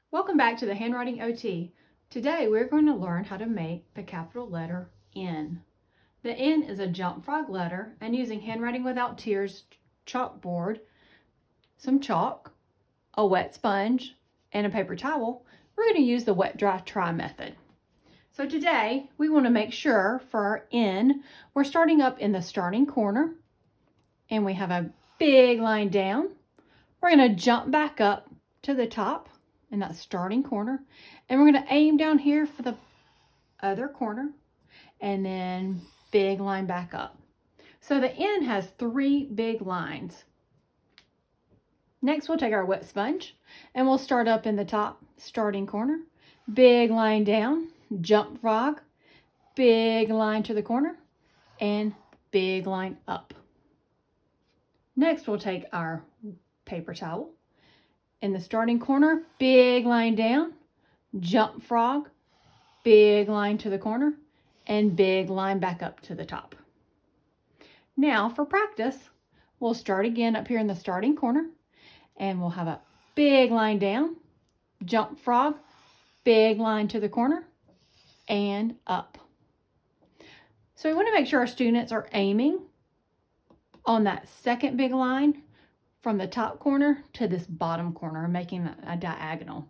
Welcome back to the Handwriting OT. Today we're going to learn how to make the capital letter N. The N is a jump frog letter, and using Handwriting Without Tears chalkboard, some chalk, a wet sponge, and a paper towel, we're going to use the wet dry try method. So today we want to make sure for our N, we're starting up in the starting corner and we have a big line down. We're going to jump back up to the top in that starting corner, and we're going to aim down here for the other corner and then big line back up. So the N has 3 big lines. Next we'll take our wet sponge and we'll start up in the top starting corner, big line down, jump frog, big line to the corner, and big line up. Next we'll take our paper towel. In the starting corner, big line down, jump frog, big line to the corner, and big line back up to the top. Now for practice, we'll start again up here in the starting corner, and we'll have a big line down, jump frog, big line to the corner, and up. So we want to make sure our students are aiming on that second big line from the top corner to this bottom corner, making a diagonal.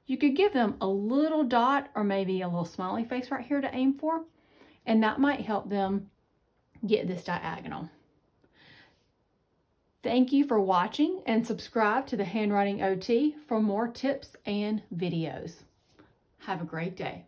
You could give them a little dot or maybe a little smiley face right here to aim for, and that might help them get this diagonal. Thank you for watching, and subscribe to the Handwriting OT for more tips and videos. Have a great day.